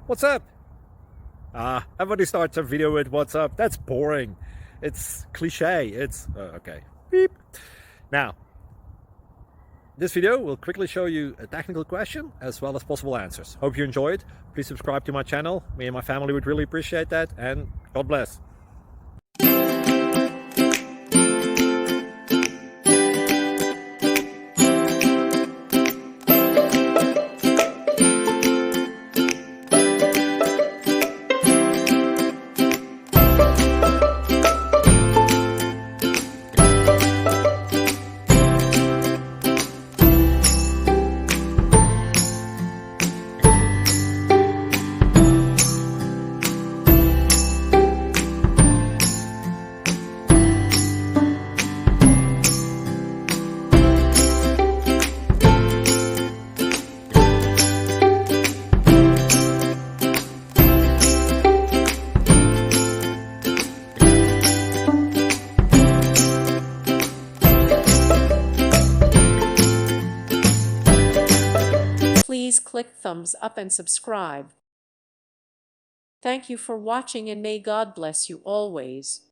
What's up? Everybody starts a video with what's up. That's boring. It's cliche. It's okay. Beep. Now, this video will quickly show you a technical question as well as possible answers. Hope you enjoy it. Please subscribe to my channel. Me and my family would really appreciate that. And God bless. Please click thumbs up and subscribe. Thank you for watching and may God bless you always.